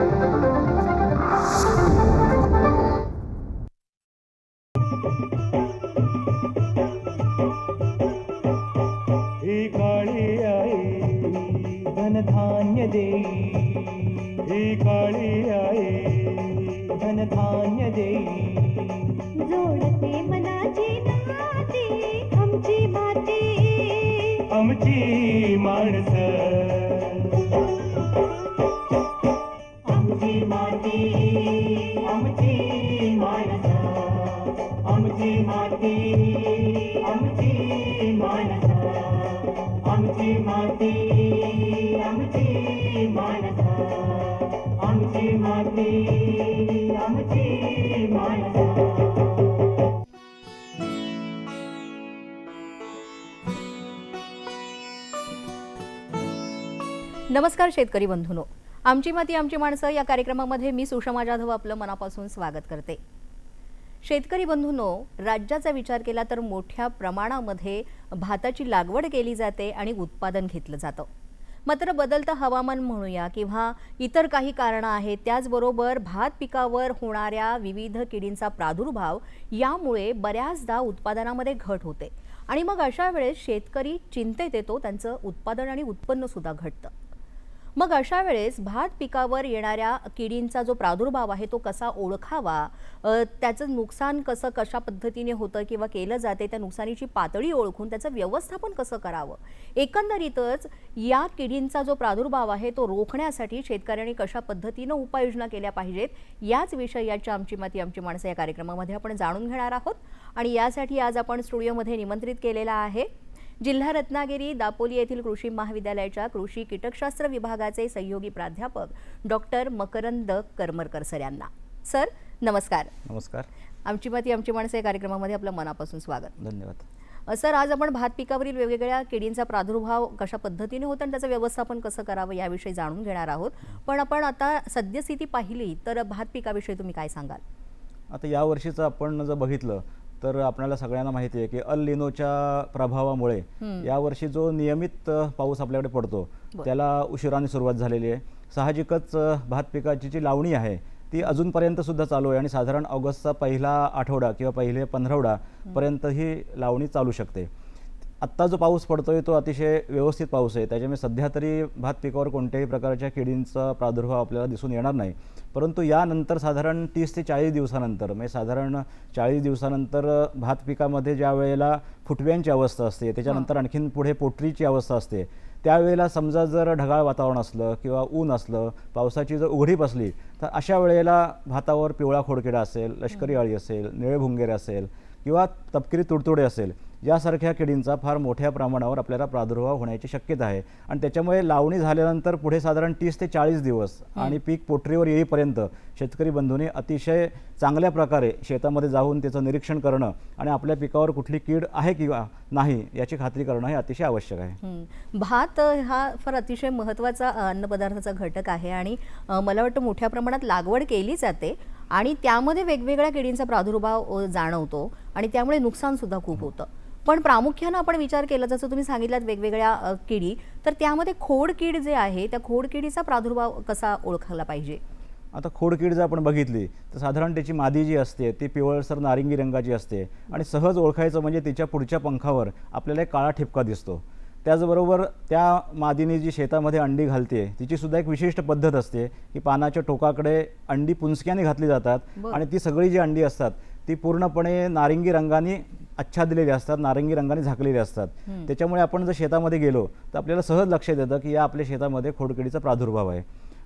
ही काळी आई धनधान्य देई, ही काळी आई धनधान्य देई. जोडते मनाची नाती आमची माती, आमची माणसं, आमची माती, आमची माणसं, आमची माती, आमची माणसं, आमची माती, आमची माणसं, आमची माती, आमची माणसं. नमस्कार शेतकरी बंधूंनो, आमची माती आमची माणसं या कार्यक्रमामध्ये मी सुषमा जाधव आपलं मनापासून स्वागत करते. शेतकरी बंधूंनो, राज्याचा विचार केला तर मोठ्या प्रमाणामध्ये भाताची लागवड केली जाते आणि उत्पादन घेतलं जातं. मात्र बदलतं हवामान म्हणूया किंवा इतर काही कारणं आहेत, त्याचबरोबर भात पिकावर होणाऱ्या विविध किडींचा प्रादुर्भाव यामुळे बऱ्याचदा उत्पादनामध्ये घट होते आणि मग अशा वेळेस शेतकरी चिंतेत येतो, त्यांचं उत्पादन आणि उत्पन्न सुद्धा घटतं. मग अशा वेळेस भात पिकावर येणाऱ्या किडींचा जो प्रादुर्भाव आहे तो कसा ओळखावा, त्याचं नुकसान कशा पद्धतीने होतं किंवा केलं जाते, त्या नुकसानीची पातळी ओळखून त्याचं व्यवस्थापन कसं करावं, एकंदरीतच या किडींचा जो प्रादुर्भाव आहे तो रोखण्यासाठी शेतकऱ्यांनी कशा पद्धतीनं उपाययोजना केल्या पाहिजेत, याच विषयाच्या आमची माती आमची माणसं या कार्यक्रमामध्ये आपण जाणून घेणार आहोत. आणि यासाठी आज आपण स्टुडिओमध्ये निमंत्रित केलेला आहे जिल्हा रत्नागिरी दापोली येथील कृषी महाविद्यालयाच्या कृषी कीटकशास्त्र विभागाचे सहयोगी प्राध्यापक डॉक्टर मकरंद करमरकर सर यांना. सर नमस्कार. नमस्कार. आमची माती आमची माणसं या कार्यक्रमामध्ये आपलं मनापासून स्वागत. धन्यवाद. सर, आज आपण भात पिकावरील वेगवेगळ्या किडींचा प्रादुर्भाव कशा पद्धतीने होतो आणि त्याचं व्यवस्थापन कसं करावं याविषयी जाणून घेणार आहोत. पण आपण आता सद्यस्थिती पाहिली तर भात पिकाविषयी तुम्ही काय सांगाल? आता या वर्षीचं आपण जर बघितलं तर आपल्याला सगळ्यांना माहिती आहे की अल निनोच्या प्रभावामुळे यावर्षी जो नियमित पाऊस आपल्याकडे पडतो त्याला उशिराने सुरुवात झालेली आहे. साहजिकच भात पिकाची जी लावणी आहे ती अजूनपर्यंत सुद्धा चालू आहे आणि साधारण ऑगस्टचा पहिला आठवडा किंवा पहिले 15 पर्यंत ही लावणी चालू शकते. आत्ता जो पाऊस पडतोय तो अतिशय व्यवस्थित पाऊस आहे, त्याच्यामुळे सध्या तरी भात पिकावर कोणत्याही प्रकारच्या किडींचा प्रादुर्भाव आपल्याला दिसून येणार नाही. परंतु यानंतर साधारण 30 ते 40 दिवसानंतर म्हणजे साधारण 40 दिवसानंतर भात पिकामध्ये ज्या वेळेला फुटव्यांची अवस्था असते, त्याच्यानंतर आणखीन पुढे पोटरीची अवस्था असते, त्यावेळेला समजा जर ढगाळ वातावरण असलं किंवा ऊन असलं, पावसाची जर उघडीप असली तर अशा वेळेला भातावर पिवळा खोडकिडा असेल, लष्करी अळी असेल, निळे भुंगेरे असेल किंवा तपकिरी तुडतुडे असेल, यासारख्या किडींचा फार मोठ्या प्रमाणावर आपल्याला प्रादुर्भाव होण्याची शक्यता आहे. आणि त्याच्यामुळे लावणी झाल्यानंतर पुढे साधारण 30 ते 40 दिवस आणि पीक पोटरीवर येईपर्यंत शेतकरी बंधूंनी अतिशय चांगल्या प्रकारे शेतामध्ये जाऊन त्याचं निरीक्षण करणं आणि आपल्या पिकावर कुठली कीड आहे किंवा नाही याची खात्री करणं हे अतिशय आवश्यक आहे. भात हा फार अतिशय महत्त्वाचा अन्नपदार्थाचा घटक आहे आणि मला वाटतं मोठ्या प्रमाणात लागवड केली जाते आणि त्यामध्ये वेगवेगळ्या किडींचा प्रादुर्भाव जाणवतो आणि त्यामुळे नुकसान सुद्धा खूप होतं. पण प्रामुख्यानं आपण विचार केला, जसं तुम्ही सांगितलात वेगवेगळ्या किडी, तर त्यामध्ये खोडकीड जे आहे त्या खोडकिडीचा प्रादुर्भाव कसा ओळखला पाहिजे? आता खोडकीड जर आपण बघितली तर साधारण त्याची मादी जी असते ती पिवळसर नारिंगी रंगाची असते आणि सहज ओळखायचं म्हणजे तिच्या पुढच्या पंखावर आपल्याला एक काळा ठिपका दिसतो. त्याचबरोबर त्या मादीने जी शेतामध्ये अंडी घालते तिची सुद्धा एक विशिष्ट पद्धत असते की पानाच्या टोकाकडे अंडी पुंजक्याने घातली जातात आणि ती सगळी जी अंडी असतात ती पूर्णपणे नारिंगी रंगाने आच्छादलेली असतात, नारिंगी रंगाने झाकलेली असतात. त्याच्यामुळे आपण जर शेतामध्ये गेलो तर आपल्याला सहज लक्षात येतं की या आपल्या शेतामध्ये खोडकिडीचा प्रादुर्भाव आहे.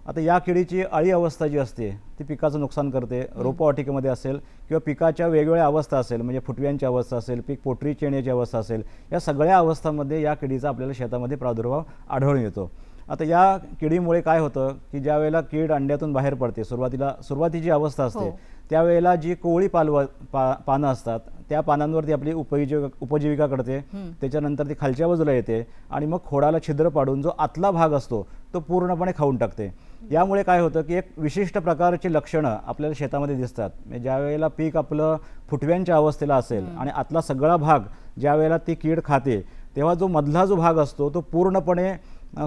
आता या किडीची अळी अवस्था जी असते ती पिकाचं नुकसान करते. रोपवाटिकेमध्ये असेल किंवा पिकाच्या वेगवेगळ्या अवस्था असेल, म्हणजे फुटव्यांची अवस्था असेल, पीक पोटरीची येण्याची अवस्था असेल, या सगळ्या अवस्थांमध्ये या किडीचा आपल्याला शेतामध्ये प्रादुर्भाव आढळून येतो. आता या किडीमुळे काय होतं की ज्या वेळेला कीड अंड्यातून बाहेर पडते, सुरुवातीची अवस्था असते त्यावेळेला जी कोवळी पानं असतात त्या पानांवरती आपली उपजीविका करते. त्याच्यानंतर ती खालच्या बाजूला येते आणि मग खोडाला छिद्र पाडून जो आतला भाग असतो तो पूर्णपणे खाऊन टाकते. यामुळे काय होतं की एक विशिष्ट प्रकारची लक्षणं आपल्याला शेतामध्ये दिसतात. म्हणजे ज्या वेळेला पीक आपलं फुटव्यांच्या अवस्थेला असेल आणि आतला सगळा भाग ज्या वेळेला ती कीड खाते तेव्हा जो मधला जो भाग असतो तो पूर्णपणे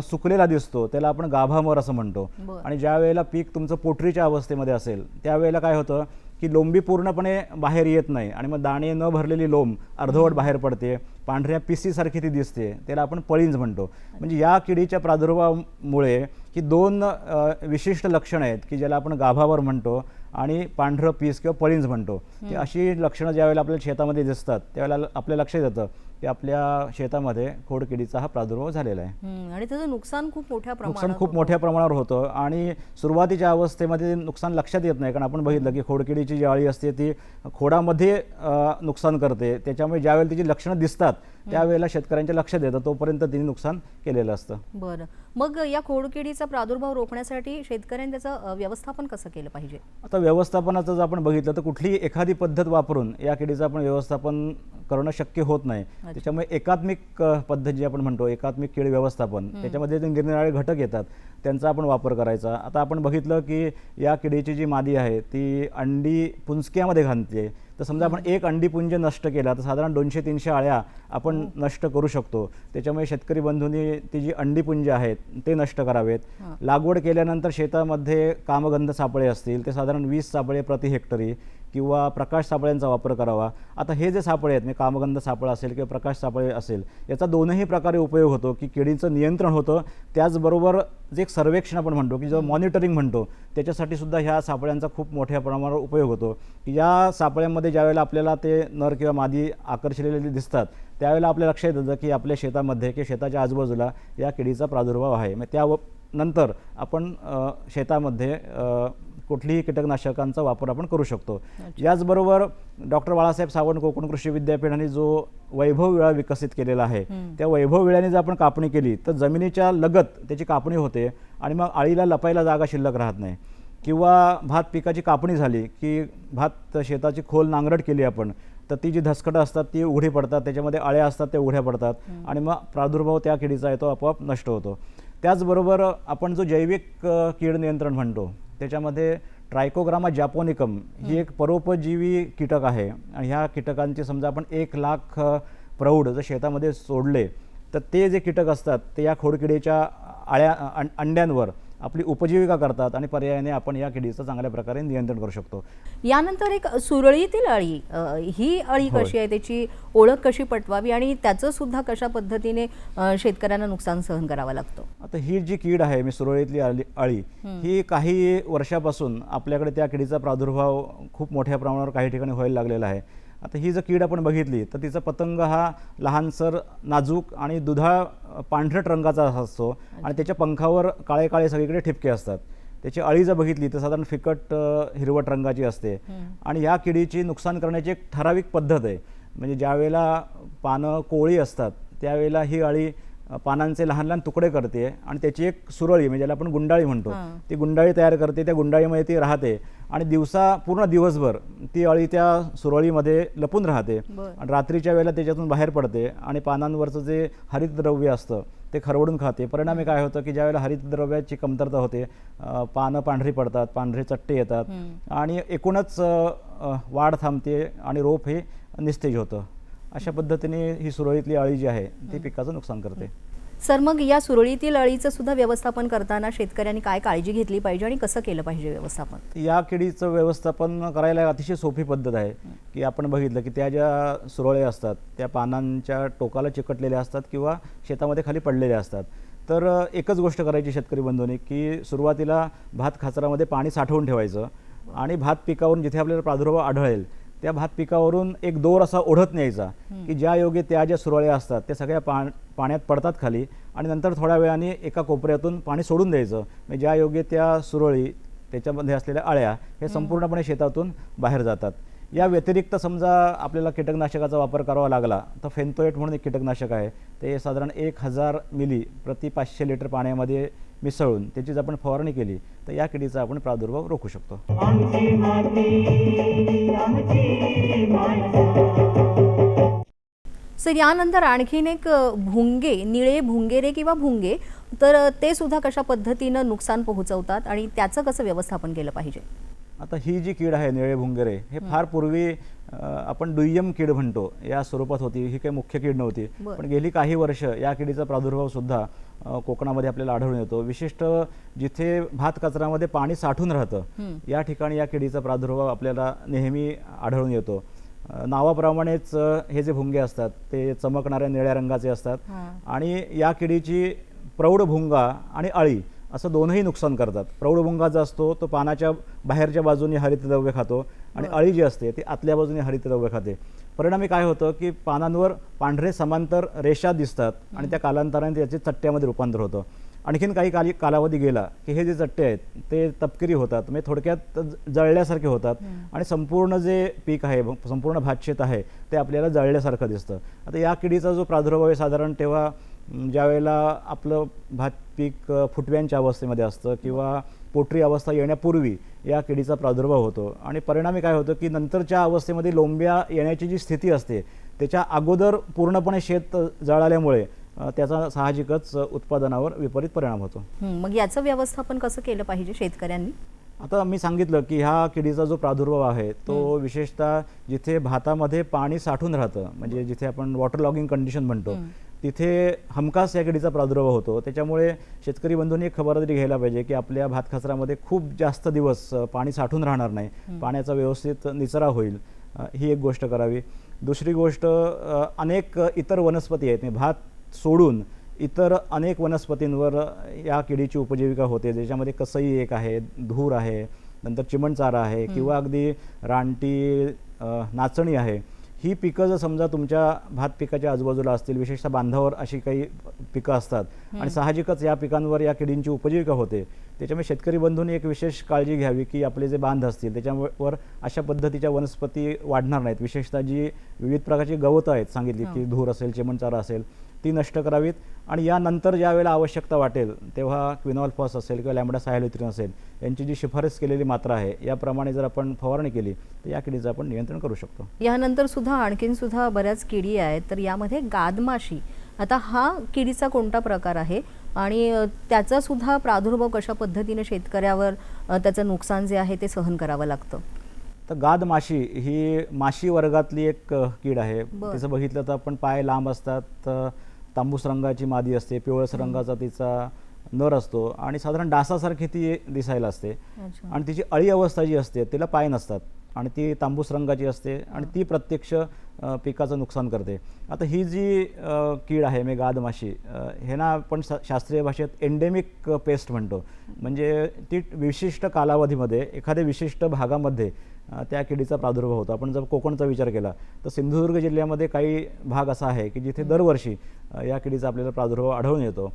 सुकलेला दिसतो त्याला आपण गाभामर असं म्हणतो. बरं. आणि ज्या वेळेला पीक तुमचं पोटरीच्या अवस्थेमध्ये असेल त्यावेळेला काय होतं की लोंबी पूर्णपणे बाहेर येत नाही आणि मग दाणे न भरलेली लोंब अर्धवट बाहेर पडते, पांढऱ्या पिसीसारखी ती दिसते, त्याला आपण पळींज म्हणतो. म्हणजे या किडीच्या प्रादुर्भावामुळे ही दोन विशिष्ट लक्षणं आहेत की ज्याला आपण गाभावर म्हणतो आणि पांढरं पीस किंवा पळींज म्हणतो. की अशी लक्षणं ज्यावेळेला आपल्या शेतामध्ये दिसतात त्यावेळेला आपल्या लक्षात येतं की आपल्या शेतामध्ये खोडकिडीचा हा प्रादुर्भाव झालेला आहे. आणि त्याचं नुकसान खूप मोठ्या नुकसान प्रमाणात खूप मोठ्या प्रमाणावर होतं आणि सुरुवातीच्या अवस्थेमध्ये नुकसान लक्षात येत नाही, कारण आपण बघितलं की खोडकिडीची जी अळी असते ती खोडामध्ये नुकसान करते. त्याच्यामुळे ज्यावेळेला तिची लक्षणं दिसतात त्यावेळेला शेतकऱ्यांच्या लक्षात येतं, तोपर्यंत तिने नुकसान केलेलं असतं. बरं. मग या खोडकिडीचा प्रादुर्भाव रोखण्यासाठी शेतकऱ्यांनी त्याचं व्यवस्थापन कसं केलं पाहिजे? आता व्यवस्थापनाचं जर आपण बघितलं तर कुठलीही एखादी पद्धत वापरून या किडीचं आपण व्यवस्थापन करणं शक्य होत नाही. त्याच्यामुळे एकात्मिक पद्धत जी आपण म्हणतो, एकात्मिक कीड व्यवस्थापन, त्याच्यामध्ये जे निरनिराळे घटक येतात त्यांचा आपण वापर करायचा. आता आपण बघितलं की या किडीची जी मादी आहे ती अंडी पुंजक्यामध्ये घालते. तर समजा आपण एक अंडीपुंज नष्ट केला तर साधारण 200-300 अळ्या आपण नष्ट करू शकतो. त्याच्यामुळे शेतकरी बंधूंनी ती जी अंडीपुंज आहेत ते नष्ट करावेत. लागवड केल्यानंतर शेतामध्ये कामगंध सापळे असतील ते साधारण 20 सापळे प्रति हेक्टरी किंवा प्रकाश सापळ्यांचा वापर करावा. आता हे जे सापळे आहेत, म्हणजे कामगंध सापळा असेल किंवा प्रकाश सापळे असेल, याचा दोनही प्रकारे उपयोग होतो की किडीचं नियंत्रण होतं. त्याचबरोबर जे एक सर्वेक्षण आपण म्हणतो की जो मॉनिटरिंग म्हणतो त्याच्यासाठी सुद्धा ह्या सापळ्यांचा खूप मोठ्या प्रमाणावर उपयोग होतो. की या सापळ्यांमध्ये ज्यावेळेला आपल्याला ते नर किंवा मादी आकर्षलेले दिसतात त्यावेळेला आपल्या लक्षात येतं की आपल्या शेतामध्ये किंवा शेताच्या आजूबाजूला या किडीचा प्रादुर्भाव आहे. मग त्यानंतर आपण शेतामध्ये कुठलीही कीटकनाशकांचा वापर आपण करू शकतो. याचबरोबर डॉक्टर बाळासाहेब सावंत कोकण कृषी विद्यापीठाने जो वैभव विळा विकसित केलेला आहे त्या वैभव विळ्याने जर आपण कापणी केली तर जमिनीच्या लगत त्याची कापणी होते आणि मग अळीला लपायला जागा शिल्लक राहत नाही. किंवा भात पिकाची कापणी झाली की भात शेताची खोल नांगरट केली आपण तर ती जी धसकटं असतात ती उघडी पडतात, त्याच्यामध्ये अळ्या असतात त्या उघड्या पडतात आणि मग प्रादुर्भाव त्या किडीचा येतो आपोआप नष्ट होतो. त्याचबरोबर आपण जो जैविक कीड नियंत्रण म्हणतो त्याच्यामध्ये ट्रायकोग्रामा जॅपोनिकम ही एक परोपजीवी कीटक आहे आणि ह्या कीटकांची समजा आपण 1,00,000 प्रौढ जर शेतामध्ये सोडले तर ते जे कीटक असतात ते या खोडकिडीच्या अंड्यांवर आपली उपजीविका करतात आणि पर्यायाने आपण या किडीचं चांगल्या प्रकारे नियंत्रण करू शकतो. यानंतर एक सुरळीतील अळी, ही अळी कशी आहे, त्याची ओळख कशी पटवावी आणि त्याचं सुद्धा कशा पद्धतीने शेतकऱ्यांना नुकसान सहन करावं लागतं? आता ही जी कीड आहे मी सुरळीतली अळी ही काही वर्षापासून आपल्याकडे त्या किडीचा प्रादुर्भाव खूप मोठ्या प्रमाणावर काही ठिकाणी व्हायला लागलेला आहे. आता ही जर कीड आपण बघितली तर तिचा पतंग हा लहानसर नाजूक आणि दुधाळ पांढरट रंगाचा असतो आणि त्याच्या पंखावर काळे काळे सगळीकडे ठिपके असतात. त्याची अळी जर बघितली तर साधारण फिकट हिरवट रंगाची असते आणि या किडीची नुकसान करण्याची एक ठराविक पद्धत आहे. म्हणजे ज्यावेळेला पानं कोवळी असतात त्यावेळेला ही अळी पानांचे लहान लहान तुकडे करते आणि त्याची एक सुरळी म्हणजे ज्याला आपण गुंडाळी म्हणतो ती गुंडाळी तयार करते. त्या गुंडाळीमध्ये ती राहते आणि पूर्ण दिवसभर ती अळी त्या सुरळीमध्ये लपून राहते आणि रात्रीच्या वेळेला त्याच्यातून बाहेर पडते आणि पानांवरचं जे हरितद्रव्य असतं ते खरवडून खाते. परिणामी काय होतं की ज्यावेळेला हरितद्रव्याची कमतरता होते पानं पांढरी पडतात, पांढरे चट्टे येतात आणि एकूणच वाढ थांबते आणि रोप हे निस्तेज होतं. अशा पद्धतीने ही सुरळीतली अळी जी आहे ती पिकाचं नुकसान करते. सर, मग या सुरळीतील अळीचं सुद्धा व्यवस्थापन करताना शेतकऱ्यांनी काय काळजी घेतली पाहिजे आणि कसं केलं पाहिजे व्यवस्थापन? या किडीचं व्यवस्थापन करायला अतिशय सोपी पद्धत आहे की आपण बघितलं की त्या ज्या सुरळे असतात त्या पानांच्या टोकाला चिकटलेल्या असतात किंवा शेतामध्ये खाली पडलेल्या असतात. तर एकच गोष्ट करायची शेतकरी बंधूंनी की सुरुवातीला भात खाचरामध्ये पाणी साठवून ठेवायचं आणि भात पिकावरून जिथे आपल्याला प्रादुर्भाव आढळेल त्या भात पिकावरून एक दोर असा ओढत न्यायचा की ज्या योगे त्या ज्या सुरळ्या असतात त्या सगळ्या पाण्यात पडतात खाली आणि नंतर थोड्या वेळाने एका कोपऱ्यातून पाणी सोडून द्यायचं. म्हणजे ज्या योगे त्या सुरळी त्याच्यामध्ये असलेल्या अळ्या हे संपूर्णपणे शेतातून बाहेर जातात. या व्यतिरिक्त समजा आपल्याला कीटकनाशकाचा वापर करावा लागला तर फेंतोएट म्हणून एक कीटकनाशक आहे, ते साधारण 1000 मिली प्रति 500 लिटर पाण्यामध्ये मिसळून त्याची जर आपण फवारणी केली तर या किडीचा आपण प्रादुर्भाव रोखू शकतो. आमची माती आमची माणसं. सर, यानंतर आणखीन एक भुंगे, निळे भुंगेरे किंवा भुंगे, तर ते सुद्धा कशा पद्धतीनं नुकसान पोहोचवतात आणि त्याचं कसं व्यवस्थापन केलं पाहिजे? आता ही जी कीड आहे निळे भुंगेरे हे फार पूर्वी आपण दुय्यम कीड म्हणतो या स्वरूपात होती. ही काही मुख्य कीड नव्हती, पण गेली काही वर्ष या किडीचा प्रादुर्भाव सुद्धा कोकणामध्ये आपल्याला आढळून येतो. विशिष्ट जिथे भात कचऱ्यामध्ये पाणी साठून राहतं या ठिकाणी या किडीचा प्रादुर्भाव आपल्याला नेहमी आढळून येतो. नावाप्रमाणेच हे जे भुंगे असतात ते चमकणाऱ्या निळ्या रंगाचे असतात आणि या किडीची प्रौढ भुंगा आणि अळी असं दोनही नुकसान करतात. प्रौढ भुंगा जो असतो तो पानाच्या बाहेरच्या बाजूने हरितद्रव्य खातो आणि अळी जी असते ती आतल्या बाजूने हरितद्रव्य खाते. परिणामी काय होतं की पानांवर पांढरे समांतर रेषा दिसतात आणि त्या कालांतराने त्याचे चट्ट्यामध्ये रूपांतर होतं. आणखीन काही कालावधी गेला की हे जे चट्टे आहेत ते तपकिरी होतात, म्हणजे थोडक्यात जळल्यासारखे होतात आणि संपूर्ण जे पीक आहे, संपूर्ण भातशेत आहे ते आपल्याला जळल्यासारखं दिसतं. आता या किडीचा जो प्रादुर्भाव आहे साधारण तेव्हा ज्या वेळेला आपलं भात पीक फुटव्यांच्या अवस्थेमध्ये असतं किंवा पोटरी अवस्था येण्यापूर्वी या किडीचा प्रादुर्भाव होतो आणि परिणामी काय होतं की नंतरच्या अवस्थेमध्ये लोंब्या येण्याची जी स्थिती असते त्याच्या अगोदर पूर्णपणे शेत जळाल्यामुळे त्याचा साहजिकच उत्पादनावर विपरीत परिणाम होतो. मग याचं व्यवस्थापन कसं केलं पाहिजे शेतकऱ्यांनी? आता मी सांगितलं की ह्या किडीचा जो प्रादुर्भाव आहे तो विशेषतः जिथे भातामध्ये पाणी साठून राहतं, म्हणजे जिथे आपण वॉटर लॉगिंग कंडिशन म्हणतो तिथे हमखास या किडीचा प्रादुर्भाव होतो. त्याच्यामुळे शेतकरी बंधूंनी एक खबरदारी घ्यायला पाहिजे की आपल्या भात कचऱ्यामध्ये खूप जास्त दिवस पाणी साठून राहणार नाही, पाण्याचा व्यवस्थित निचरा होईल, ही एक गोष्ट करावी. दुसरी गोष्ट, अनेक इतर वनस्पती आहेत, भात सोडून इतर अनेक वनस्पतींवर या किडीची उपजीविका होते, ज्याच्यामध्ये कसई एक आहे, धूर आहे, नंतर चिमणचारा आहे किंवा अगदी रानटी, नाचणी आहे. ही पिकं जर समजा तुमच्या भात पिकाच्या आजूबाजूला असतील, विशेषतः बांधावर अशी काही पिकं असतात आणि साहजिकच या पिकांवर या किडींची उपजीविका होते. त्याच्यामुळे शेतकरी बंधूंनी एक विशेष काळजी घ्यावी की आपले जे बांध असतील त्याच्यावर अशा पद्धतीच्या वनस्पती वाढणार नाहीत. विशेषतः जी विविध प्रकारची गवतं आहेत सांगितली की धूर असेल, चिमणचारा असेल, ती नष्ट करावीत आणि यानंतर ज्या वेळेला आवश्यकता वाटेल तेव्हा क्विनॉल-फॉस असेल किंवा लॅम्बडा सायलोथ्रिन असेल यांची जी शिफारस केलेली मात्रा आहे याप्रमाणे जर आपण फवारणी केली तर या किडीचं आपण नियंत्रण करू शकतो. यानंतर सुद्धा आणखीन सुद्धा बऱ्याच किडी आहेत, तर यामध्ये गादमाशी, आता हा किडीचा कोणता प्रकार आहे आणि त्याचा सुद्धा प्रादुर्भाव कशा पद्धतीने शेतकऱ्यावर त्याचं नुकसान जे आहे ते सहन करावं लागतं? तर गाद माशी ही माशी वर्गातली एक कीड आहे. तिचं बघितलं तर आपण पाय लांब असतात, तांबूस रंगाची मादी असते, पिवळस रंगाचा तिचा नर असतो आणि साधारण डासासारखी ती दिसायला असते आणि तिची अळी अवस्था जी असते तिला पाय नसतात आणि ती तांबूस रंगाची असते आणि ती प्रत्यक्ष पिकाचं नुकसान करते. आता ही जी कीड आहे म्हणजे गाद माशी, हे ना आपण शास्त्रीय भाषेत एंडेमिक पेस्ट म्हणतो. म्हणजे ती विशिष्ट कालावधीमध्ये एखाद्या विशिष्ट भागामध्ये त्या किडीचा प्रादुर्भाव होतो. आपण जर कोकणचा विचार केला तर सिंधुदुर्ग जिल्ह्यामध्ये काही भाग असा आहे की जिथे दरवर्षी या किडीचा आपल्याला प्रादुर्भाव आढळून येतो.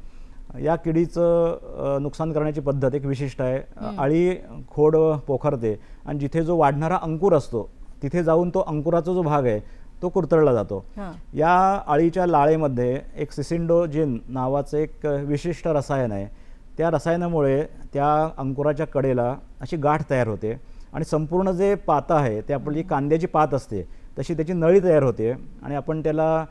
या किडीचं नुकसान करण्याची पद्धत एक विशिष्ट आहे. अळी खोड पोखरते आणि जिथे जो वाढणारा अंकुर असतो तिथे जाऊन तो अंकुराचा जो भाग आहे तो कुरतळला जातो. या अळीच्या लाळेमध्ये एक सिसिंडोजिन नावाचं एक विशिष्ट रसायन आहे. त्या रसायनामुळे त्या अंकुराच्या कडेला अशी गाठ तयार होते आणि संपूर्ण जे पातं आहे ते आपली कांद्याची पात असते तशी त्याची नळी तयार होते आणि आपण त्याला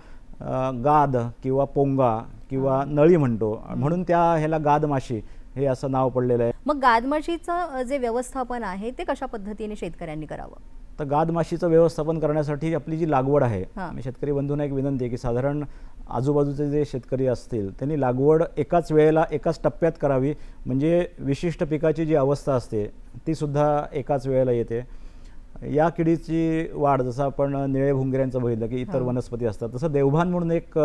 गाद किंवा पोंगा किंवा नळी म्हणतो, म्हणून त्या ह्याला गादमाशी हे असं नाव पडलेलं आहे. मग गादमाशीचं जे व्यवस्थापन आहे ते कशा पद्धतीने शेतकऱ्यांनी करावं? तर गादमाशीचं व्यवस्थापन करण्यासाठी आपली जी लागवड आहे, शेतकरी बंधूंना एक विनंती आहे की साधारण आजूबाजूचे जे शेतकरी असतील त्यांनी लागवड एकाच वेळेला एकाच टप्प्यात करावी, म्हणजे विशिष्ट पिकाची जी अवस्था असते ती सुद्धा एकाच वेळेला येते. या किडीची वाढ जसं आपण निळे भुंगऱ्यांचं बघितलं की इतर वनस्पती असतात तसं देवभान म्हणून एक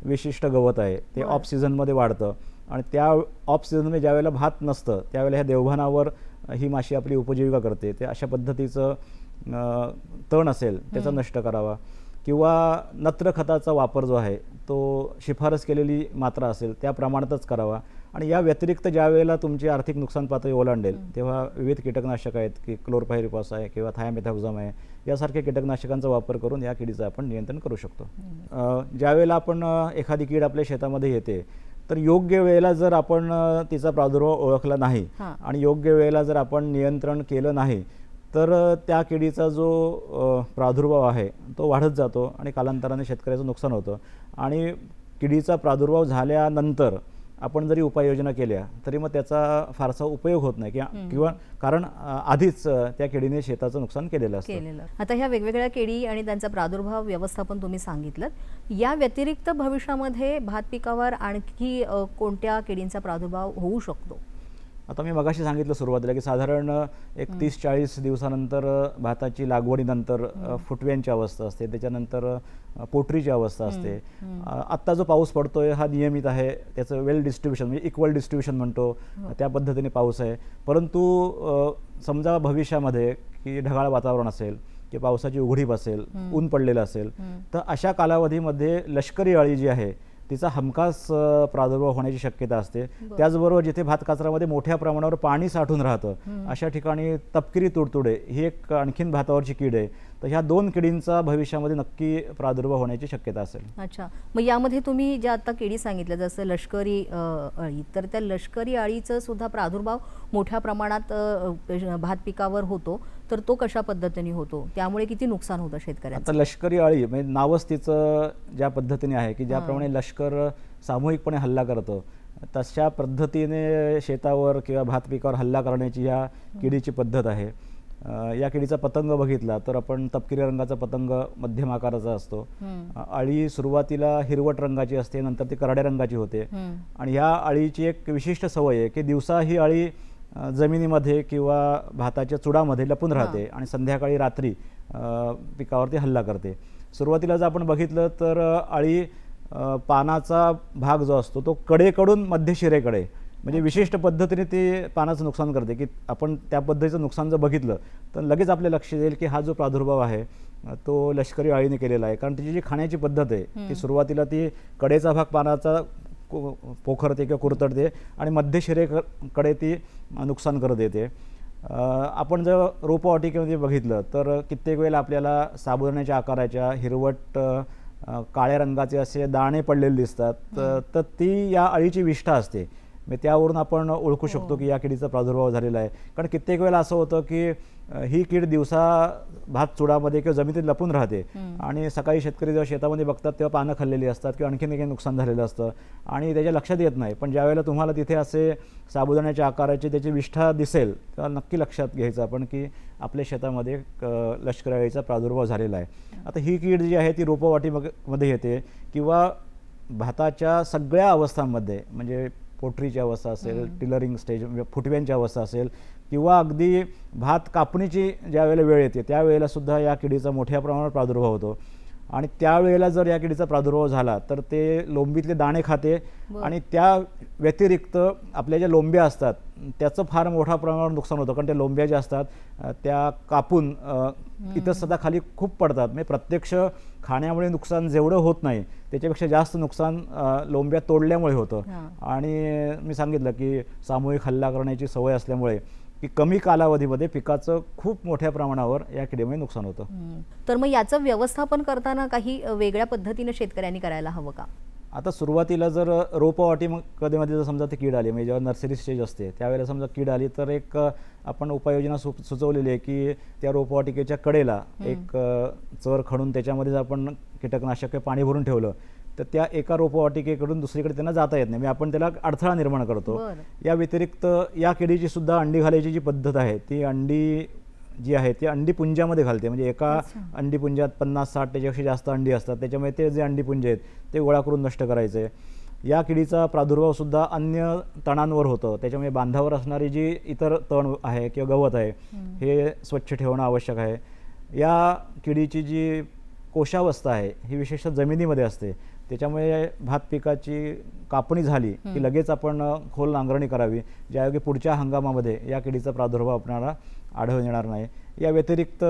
विशिष्ट गवत आहे, ते ऑफ सीझनमध्ये वाढतं आणि त्या ऑफ सीझनमध्ये ज्या वेळेला भात नसतं त्यावेळेला ह्या देवभानावर ही माशी आपली उपजीविका करते. ते अशा पद्धतीचं तण असेल त्याचा नष्ट करावा किंवा नत्र खताचा वापर जो आहे तो शिफारस केलेली मात्रा असेल त्या प्रमाणातच करावा. आणि या व्यतिरिक्त ज्या वेळेला तुमची आर्थिक नुकसान पातळी ओलांडेल तेव्हा विविध कीटकनाशक आहेत की क्लोरपायरिफॉस आहे किंवा थायमेथॉक्झम आहे, यासारख्या कीटकनाशकांचा वापर करून या किडीचं आपण नियंत्रण करू शकतो. ज्या वेळेला आपण एखादी कीड आपल्या शेतामध्ये येते तर योग्य वेळेला जर आपण तिचा प्रादुर्भाव ओळखला नाही आणि योग्य वेळेला जर आपण नियंत्रण केलं नाही तर त्या किडीचा जो प्रादुर्भाव आहे तो वाढत जातो आणि कालांतराने शेतकऱ्याचं नुकसान होतं. आणि किडीचा प्रादुर्भाव झाल्यानंतर आपण जरी उपाययोजना केल्या तरी मग त्याचा फारसा उपयोग होत नाही किंवा कारण आधीच त्या किडीने शेताचं नुकसान केलेलं असतं. आता ह्या वेगवेगळ्या किडी आणि त्यांचा प्रादुर्भाव व्यवस्थापन तुम्ही सांगितलं. या व्यतिरिक्त भविष्यामध्ये भात पिकावर आणखी कोणत्या किडींचा प्रादुर्भाव होऊ शकतो? आता मी मगाशी सांगितलं सुरुवातीला की साधारण एक 30-40 दिवसानंतर भाताची लागवडीनंतर फुटव्यांची अवस्था असते, त्याच्यानंतर पोटरीची अवस्था असते. आत्ता जो पाऊस पडतोय हा नियमित आहे, त्याचं वेल डिस्ट्रीब्युशन म्हणजे इक्वल डिस्ट्रीब्युशन म्हणतो त्या पद्धतीने पाऊस आहे. परंतु समजा भविष्यामध्ये की ढगाळ वातावरण असेल की पावसाची उघडीप असेल, ऊन पडलेलं असेल, तर अशा कालावधीमध्ये लष्करी अळी जी आहे तिचा हमखास प्रादुर्भाव होण्याची शक्यता असते. त्याचबरोबर जिथे भात कचऱ्यामध्ये मोठ्या प्रमाणावर पाणी साठून राहतं अशा ठिकाणी तपकिरी तुडतुडे ही एक आणखीन भातावरची कीड आहे. तर ह्या 2 किडींचा भविष्यामध्ये नक्की प्रादुर्भाव होण्याची शक्यता असेल. अच्छा, मग यामध्ये तुम्ही ज्या आता किडी सांगितल्या जसं लष्करी अळी, तर त्या लष्करी अळीचं सुद्धा प्रादुर्भाव मोठ्या प्रमाणात भात पिकावर होतो, तर तो कशा पद्धतीने होतो, त्यामुळे किती नुकसान होतं शेतकऱ्यांचं? आता लष्करी अळी म्हणजे नावच तिचं ज्या पद्धतीने आहे की ज्याप्रमाणे लष्कर सामूहिकपणे हल्ला करतं तशा पद्धतीने शेतावर किंवा भात पिकावर हल्ला करण्याची या किडीची पद्धत आहे. या किडीचा पतंग बघितला तर आपण तपकिरी रंगाचा पतंग मध्यम आकाराचा असतो. अळी सुरुवातीला हिरवट रंगाची असते, नंतर ती करड्या रंगाची होते. आणि ह्या अळीची एक विशिष्ट सवय आहे की दिवसा ही अळी जमिनीमध्ये किंवा भाताच्या चुडामध्ये लपून राहते आणि संध्याकाळी रात्री पिकावरती हल्ला करते. सुरुवातीला जर आपण बघितलं तर अळी पानाचा भाग जो असतो तो कडेकडून मध्य शिरेकडे म्हणजे विशिष्ट पद्धतीने ते पानाचं नुकसान करते की आपण त्या पद्धतीचं नुकसान जर बघितलं तर लगेच आपल्या लक्ष येईल की हा जो प्रादुर्भाव आहे तो लष्करी अळीने केलेला आहे. कारण तिची जी खाण्याची पद्धत आहे ती सुरुवातीला ती कडेचा भाग पानाचा पोखरते किंवा कुरतडते आणि मध्य शिरेकडे ती नुकसान करत येते. आपण जर रोपवाटिकेमध्ये बघितलं तर कित्येक वेळेला आपल्याला साबुदाण्याच्या आकाराच्या हिरवट काळ्या रंगाचे असे दाणे पडलेले दिसतात, तर ती या अळीची विष्ठा असते. म्हणजे त्यावरून आपण ओळखू शकतो की या किडीचा प्रादुर्भाव झालेला आहे. कारण कित्येक वेळेला असं होतं की ही कीड दिवसा भात चुडामध्ये किंवा जमिनीत लपून राहते आणि सकाळी शेतकरी जेव्हा शेतामध्ये बघतात तेव्हा पानं खाल्लेली असतात किंवा आणखीन काही नुकसान झालेलं असतं आणि त्याच्या लक्षात येत नाही. पण ज्यावेळेला तुम्हाला तिथे असे साबुदाण्याच्या आकाराची त्याची विष्ठा दिसेल तेव्हा नक्की लक्षात घ्यायचं आपण की आपल्या शेतामध्ये लष्करी अळीचा प्रादुर्भाव झालेला आहे. आता ही कीड जी आहे ती रोपवाटीमध्ये येते किंवा भाताच्या सगळ्या अवस्थांमध्ये म्हणजे पोटरीची अवस्था असेल, टिलरिंग स्टेज म्हणजे फुटव्यांची अवस्था असेल किंवा अगदी भात कापणीची ज्या वेळेला वेळ येते त्यावेळेला सुद्धा या किडीचा मोठ्या प्रमाणावर प्रादुर्भाव होतो. आणि त्यावेळेला जर या किडीचा प्रादुर्भाव झाला तर ते लोंबीतले दाणे खाते आणि त्या व्यतिरिक्त आपल्या ज्या लोंब्या असतात त्याचं फार मोठ्या प्रमाणावर नुकसान होतं. कारण त्या लोंब्या ज्या असतात त्या कापून इतस्ततः खाली खूप पडतात. म्हणजे प्रत्यक्ष खाण्यामुळे नुकसान जेवढं होत नाही त्याच्यापेक्षा जास्त नुकसान लोंब्या तोडल्यामुळे होतं. आणि मी सांगितलं की सामूहिक हल्ला करण्याची सवय असल्यामुळे की कमी कालावधीमध्ये पिकाचं खूप मोठ्या प्रमाणावर या किडीमुळे नुकसान होतं. तर मग याचं व्यवस्थापन करताना काही वेगळ्या पद्धतीने शेतकऱ्यांनी करायला हवं का? आता सुरुवातीला जर रोपवाटिकेमध्ये जर समजा ती कीड आली म्हणजे जेव्हा नर्सरी स्टेज असते त्यावेळेला समजा कीड आली तर एक आपण उपाययोजना सुचवलेली आहे की त्या रोपवाटिकेच्या कडेला एक चर खणून त्याच्यामध्ये जर आपण कीटकनाशक पाणी भरून ठेवलं तर त्या एका रोपवाटिकेकडून दुसरीकडे त्यांना जाता येत नाही. म्हणजे आपण त्याला अडथळा निर्माण करतो. या व्यतिरिक्त या किडीची सुद्धा अंडी घालायची जी पद्धत आहे ती अंडी जी आहे ती अंडीपुंजामध्ये घालते. म्हणजे एका अंडीपुंजात 50-60 त्याच्यापेक्षा जास्त अंडी असतात. त्याच्यामुळे ते जे अंडीपुंज आहेत ते गोळा करून नष्ट करायचे. या किडीचा प्रादुर्भावसुद्धा अन्य तणांवर होतं. त्याच्यामुळे बांधावर असणारी जी इतर तण आहे किंवा गवत आहे हे स्वच्छ ठेवणं आवश्यक आहे. या किडीची जी कोशावस्था आहे ही विशेषतः जमिनीमध्ये असते. त्याच्यामुळे भात पिकाची कापणी झाली की लगेच आपण खोल नांगरणी करावी ज्यायोगे पुढच्या हंगामामध्ये या किडीचा प्रादुर्भाव आपल्याला आढळून येणार नाही. या व्यतिरिक्त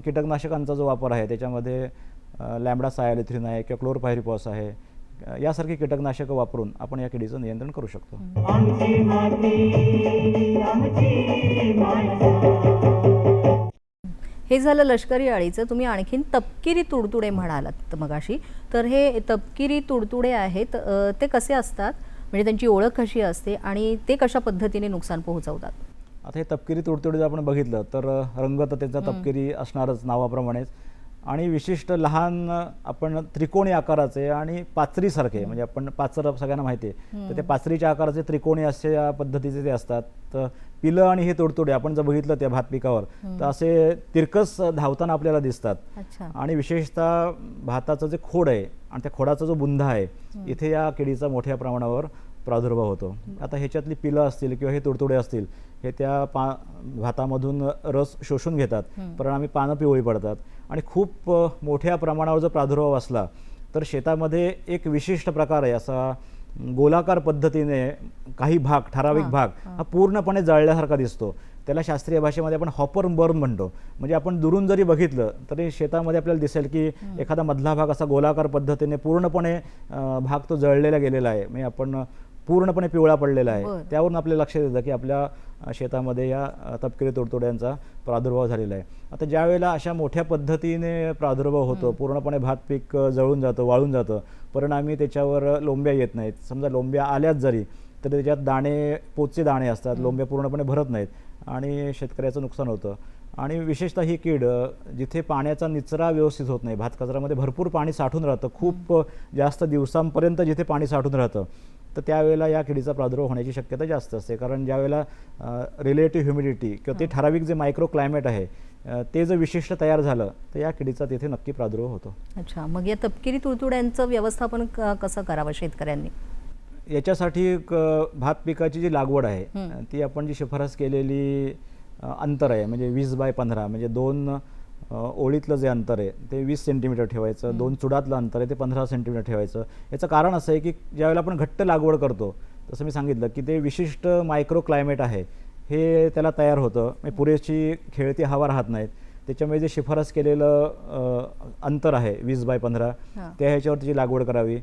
कीटकनाशकांचा जो वापर आहे त्याच्यामध्ये लॅम्बडा सायालिथ्रिन आहे किंवा क्लोरपायरिफॉस आहे यासारखी कीटकनाशकं वापरून आपण या किडीचं नियंत्रण करू शकतो. आमची माती आमची माणसं. हे झालं लष्करी अळीचं. तुम्ही आणखीन तपकिरी तुडतुडे म्हणालात मगाशी, तर हे तपकिरी तुडतुडे आहेत ते कसे असतात, म्हणजे त्यांची ओळख कशी असते आणि ते कशा पद्धतीने नुकसान पोहोचवतात? आता हे तपकिरी तुडतुडे जर आपण बघितलं तर रंग तर त्याचा तपकिरी असणारच नावाप्रमाणेच आणि विशिष्ट लहान आपण त्रिकोणी आकाराचे आणि पाचरीसारखे, म्हणजे आपण पाचर सगळ्यांना माहिती आहे, तर ते पाचरीच्या आकाराचे त्रिकोणी अशा पद्धतीचे ते असतात. तर पिलं आणि हे तुडतुडे आपण जर बघितलं त्या भात पिकावर तर असे तिरकस धावताना आपल्याला दिसतात. अच्छा. आणि विशेषतः भाताचं जे खोड आहे आणि त्या खोडाचा जो बुंधा आहे इथे या किडीचा मोठ्या प्रमाणावर प्रादुर्भाव होतो. आता ह्याच्यातली पिलं असतील किंवा हे तुडतुडे असतील हे त्या भातामधून रस शोषून घेतात, परिणामी पानं पिवळी पडतात. आणि खूप मोठ्या प्रमाणावर जर प्रादुर्भाव असला तर शेतामध्ये एक विशिष्ट प्रकार आहे असा गोलाकार पद्धतीने काही भाग, ठराविक भाग हा पूर्णपणे जळल्यासारखा दिसतो. त्याला शास्त्रीय भाषेमध्ये आपण हॉपर बर्न म्हणतो. म्हणजे आपण दुरून जरी बघितलं तरी शेतामध्ये आपल्याला दिसेल की एखादा मधला भाग असा गोलाकार पद्धतीने पूर्णपणे भाग तो जळलेला गेलेला आहे, म्हणजे आपण पूर्णपणे पिवळा पडलेला आहे. त्यावरून आपल्याला लक्षात येतं की आपल्या शेतामध्ये या तपकिरी तुडतुड्यांचा प्रादुर्भाव झालेला आहे. आता ज्या वेळेला अशा मोठ्या पद्धतीने प्रादुर्भाव होतो, पूर्णपणे भात पीक जळून जातं, वाळून जातं, परिणामी त्याच्यावर लोंब्या येत नाहीत. समजा लोंब्या आल्याच जरी तर त्याच्यात दाणे, पोचचे दाणे असतात, लोंब्या पूर्णपणे भरत नाहीत आणि शेतकऱ्याचं नुकसान होतं. आणि विशेषतः ही कीड जिथे पाण्याचा निचरा व्यवस्थित होत नाही, भात कचऱ्यामध्ये भरपूर पाणी साठून राहतं, खूप जास्त दिवसांपर्यंत जिथे पाणी साठून राहतं, तर त्यावेळेला या किडीचा प्रादुर्भाव होण्याची शक्यता जास्त असते. कारण ज्यावेळेला रिलेटिव्ह ह्युमिडिटी किंवा ते ठराविक जे मायक्रो क्लायमेट आहे ते जर विशिष्ट तयार झालं तर या किडीचा तिथे नक्की प्रादुर्भाव होतो. अच्छा, मग या तपकिरी तुडतुड्यांचं व्यवस्थापन कसं करावं शेतकऱ्यांनी? याच्यासाठी भात पिकाची जी लागवड आहे ती आपण जी शिफारस केलेली अंतर आहे, म्हणजे 20x15, म्हणजे 2 ओळीतलं जे अंतर आहे ते 20 सेंटीमीटर ठेवायचं, 2 चुडातलं अंतर आहे ते 15 सेंटीमीटर ठेवायचं. याचं कारण असं आहे की ज्यावेळेला आपण घट्ट लागवड करतो, तसं मी सांगितलं की ते विशिष्ट मायक्रो क्लायमेट आहे हे त्याला तयार होतं, म्हणजे पुरेशी खेळती हवा राहत नाहीत. त्याच्यामुळे जे शिफारस केलेलं अंतर आहे 20x15 त्या ह्याच्यावर त्याची लागवड करावी.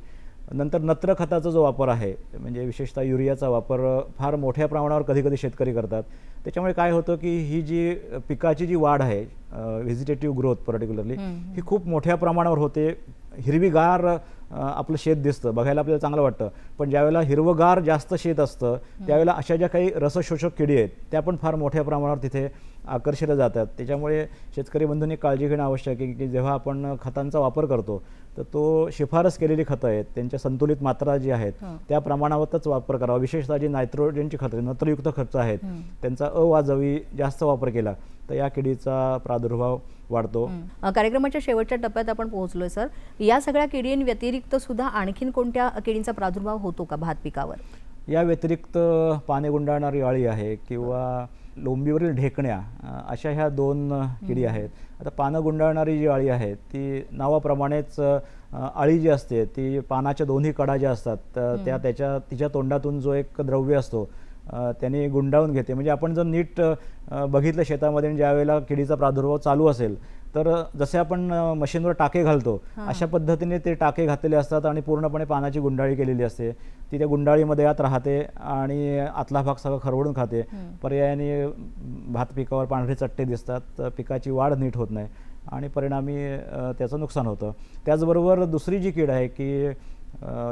नंतर नत्र खताचा जो वापर आहे, म्हणजे विशेषतः युरियाचा वापर फार मोठ्या प्रमाणावर कधीकधी शेतकरी करतात. त्याच्यामुळे काय होतं की ही जी पिकाची जी वाढ आहे, व्हेजिटेटिव्ह ग्रोथ पर्टिक्युलरली, ही खूप मोठ्या प्रमाणावर होते. हिरवीगार आपलं शेत दिसतं, बघायला आपल्याला चांगलं वाटतं, पण ज्यावेळेला हिरवगार जास्त शेत असतं त्यावेळेला अशा ज्या काही रसशोषक किडी आहेत त्या पण फार मोठ्या प्रमाणावर तिथे आकर्षित जातात. त्याच्यामुळे शेतकरी बंधूंनी काळजी घेणं आवश्यक आहे की जेव्हा आपण खतांचा वापर करतो तर तो शिफारस केलेली खतं आहेत त्यांच्या संतुलित मात्रा जी आहेत त्या प्रमाणावरच वापर करावा. विशेषतः जी नायट्रोजनची खतं, नत्रयुक्त खतं आहेत त्यांचा अवाजवी जास्त वापर केला तर या किडीचा प्रादुर्भाव वाढतो. कार्यक्रमाच्या शेवटच्या टप्प्यात आपण पोहोचलोय सर. या सगळ्या किडींव्यतिरिक्त सुद्धा आणखीन कोणत्या किडींचा प्रादुर्भाव होतो का भात पिकावर? या व्यतिरिक्त पाने गुंडाळणारी अळी आहे किंवा लोंबीवरील ढेकण्या, अशा ह्या 2 किडी आहेत. आता पानं गुंडाळणारी जी अळी आहे ती नावाप्रमाणेच अळी जी असते ती पानाच्या दोन्ही कडा ज्या असतात त्या तिच्या तोंडातून जो एक द्रव्य असतो त्याने गुंडाळून घेते. म्हणजे आपण जर नीट बघितलं शेतामध्ये ज्या वेळेला किडीचा प्रादुर्भाव चालू असेल तर जसे आपण मशीनवर टाके घालतो अशा पद्धतीने ते टाके घातलेले असतात आणि पूर्णपणे पानाची गुंडाळी केलेली असते. ती त्या गुंडाळीमध्ये आत राहते आणि आतला भाग सगळं खरवडून खाते. पर्यायाने भात पिकावर पांढरे चट्टे दिसतात, पिकाची वाढ नीट होत नाही आणि परिणामी त्याचं नुकसान होतं. त्याचबरोबर दुसरी जी कीड आहे की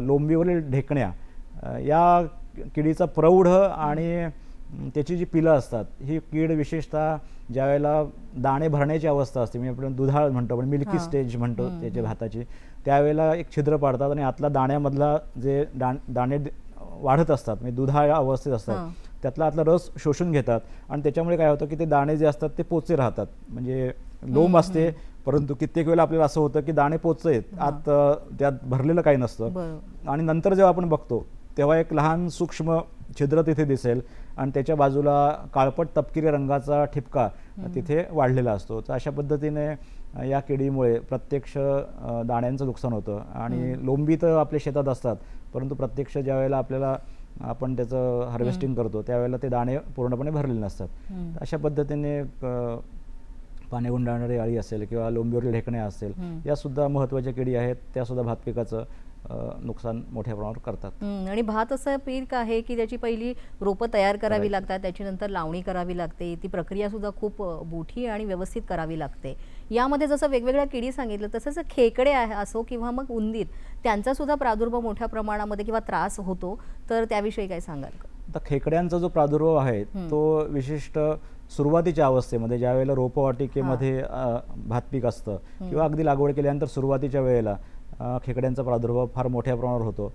लोंबीवरील ढेकण्या, या किडीचा प्रौढ आणि त्याची जी पिलं असतात ही कीड विशेषतः ज्यावेळेला दाणे भरण्याची अवस्था असते, म्हणजे आपण दुधाळ म्हणतो, आपण मिल्की स्टेज म्हणतो त्याच्या भाताची, त्यावेळेला एक छिद्र पाडतात आणि आतला दाण्यामधला जे दाणे वाढत असतात, म्हणजे दुधाळ अवस्थेत असतात, त्यातला आतला रस शोषून घेतात आणि त्याच्यामुळे काय होतं की ते दाणे जे असतात ते पोचे राहतात. म्हणजे लोंब असते परंतु कित्येक वेळेला आपल्याला असं होतं की दाणे पोचे आहेत, आत त्यात भरलेलं काही नसतं आणि नंतर जेव्हा आपण बघतो तेव्हा एक लहान सूक्ष्म छिद्र तिथे दिसेल आणि त्याच्या बाजूला काळपट तपकिरी रंगाचा ठिपका तिथे वाढलेला असतो. तर अशा पद्धतीने या किडीमुळे प्रत्यक्ष दाण्यांचं नुकसान होतं आणि लोंबी तर आपल्या शेतात असतात परंतु प्रत्यक्ष ज्या वेळेला आपल्याला आपण त्याचं हार्वेस्टिंग करतो त्यावेळेला ते दाणे पूर्णपणे भरलेले नसतात. अशा पद्धतीने पाने गुंडाळणारी अळी असेल किंवा लोंबीवरील ढेकण्या असेल, या सुद्धा महत्त्वाच्या किडी आहेत, त्या सुद्धा भात पिकाचं नुकसान मोठ्या प्रमाणावर करतात. आणि भात असं पीक आहे की त्याची पहिली रोपं तयार करावी लागतात, त्याची नंतर लावणी करावी लागते, ती प्रक्रिया सुद्धा खूप मोठी आणि व्यवस्थित करावी लागते. यामध्ये जसं वेगवेगळ्या किडी सांगितलं तसंच खेकडे आहे असो किंवा मग उंदीर, त्यांचा सुद्धा प्रादुर्भाव मोठ्या प्रमाणामध्ये किंवा त्रास होतो, तर त्याविषयी काय सांगाल? आता खेकड्यांचा जो प्रादुर्भाव आहे तो विशिष्ट सुरुवातीच्या अवस्थेमध्ये ज्या वेळेला रोपवाटिकेमध्ये भात पीक असतं किंवा अगदी लागवड केल्यानंतर सुरुवातीच्या वेळेला खेकड्यांचा प्रादुर्भाव फार मोठ्या प्रमाणावर होतो.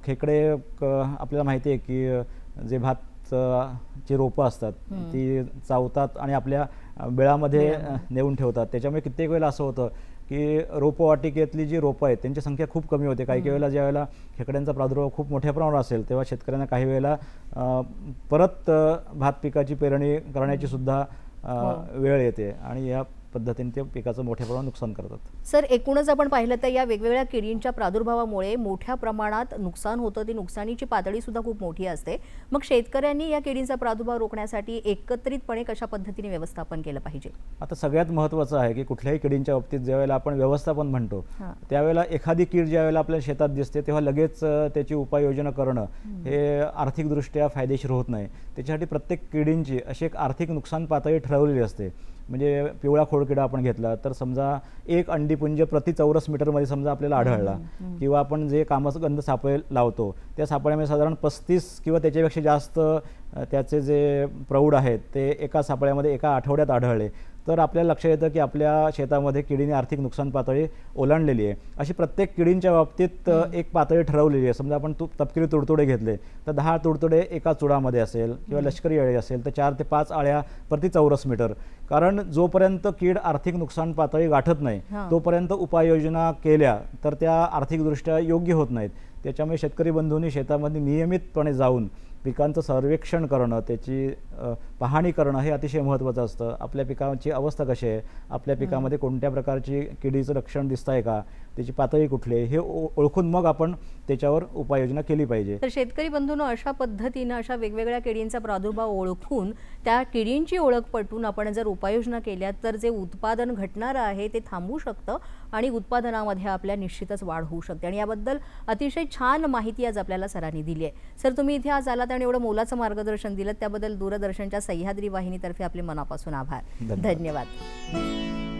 खेकडे आपल्याला माहिती आहे की जे भात ची रोपं असतात ती चावतात आणि आपल्या बेळामध्ये नेऊन ठेवतात. त्याच्यामुळे कित्येक वेळेला असं होतं की रोपवाटिकेतली जी रोपं आहेत त्यांची संख्या खूप कमी होते. काही वेळेला ज्या वेळेला खेकड्यांचा प्रादुर्भाव खूप मोठ्या प्रमाणावर असेल तेव्हा शेतकऱ्यांना काही वेळेला परत भात पिकाची पेरणी करण्याची सुद्धा वेळ येते आणि या पद्धतीने ते पिकाचं मोठ्या प्रमाणात नुकसान करतात. सर, एकूणच आपण पाहिलं तर या वेगवेगळ्या किडींच्या प्रादुर्भावामुळे मोठ्या प्रमाणात नुकसान होतं. ती नुकसानीची पातळी सुद्धा खूप मोठी असते. मग शेतकऱ्यांनी या किडींचा प्रादुर्भाव रोखण्यासाठी एकत्रितपणे कशा पद्धतीने व्यवस्थापन केलं पाहिजे? आता सगळ्यात महत्त्वाचं आहे की कुठल्याही किडींच्या बाबतीत ज्यावेळेला आपण व्यवस्थापन म्हणतो त्यावेळेला एखादी कीड ज्यावेळेला आपल्या शेतात दिसते तेव्हा लगेच त्याची उपाययोजना करणं हे आर्थिकदृष्ट्या फायदेशीर होत नाही. त्याच्यासाठी प्रत्येक किडींची अशी एक आर्थिक नुकसान पातळी ठरवलेली असते. म्हणजे पिवळा खोडकिडा आपण घेतला तर समजा एक अंडीपुंज प्रति चौरस मीटरमध्ये समजा आपल्याला आढळला किंवा आपण जे कामगंध सापळे लावतो त्या सापळ्यामध्ये साधारण 35 किंवा त्याच्यापेक्षा जास्त त्याचे जे प्रौढ आहेत ते एका सापळ्यामध्ये एका आठवड्यात आढळले तर आपल्याला लक्षात येतं की आपल्या शेतामध्ये किडीने आर्थिक नुकसान पातळी ओलांडलेली आहे. अशी प्रत्येक किडींच्या बाबतीत एक पातळी ठरवलेली आहे. समजा आपण तपकिरी तुडतुडे घेतले तर 10 तुडतुडे एका चुडामध्ये असेल किंवा लष्करी अळी असेल तर 4 ते 5 अळ्या प्रति चौरस मीटर. कारण जोपर्यंत कीड आर्थिक नुकसान पातळी गाठत नाही तोपर्यंत उपाययोजना केल्या तर त्या आर्थिकदृष्ट्या योग्य होत नाहीत. त्याच्यामुळे शेतकरी बंधूंनी शेतामध्ये नियमितपणे जाऊन पिकांचं सर्वेक्षण करणं त्याची पाहणी करणं हे अतिशय महत्त्वाचं असतं. आपल्या पिकाची अवस्था कशी आहे, आपल्या पिकामध्ये कोणत्या प्रकारची किडीचं लक्षण दिसत आहे का, त्याची पातळी कुठली आहे हे ओळखून मग आपण त्याच्यावर उपाययोजना केली पाहिजे. तर शेतकरी बंधूंनो, अशा पद्धतीनं अशा वेगवेगळ्या किडींचा प्रादुर्भाव ओळखून त्या किडींची ओळख पटवून आपण जर उपाययोजना केल्या तर जे उत्पादन घटणारं आहे ते थांबू शकतं आणि उत्पादनामध्ये आपल्या निश्चितच वाढ होऊ शकते. आणि याबद्दल अतिशय छान माहिती आज आपल्याला सरांनी दिली आहे. सर, तुम्ही इथे आज आलात आणि एवढं मोलाचं मार्गदर्शन दिलं त्याबद्दल दूरदर्शनच्या सह्याद्री वाहिनीतर्फे आपले मनापासून आभार. धन्यवाद.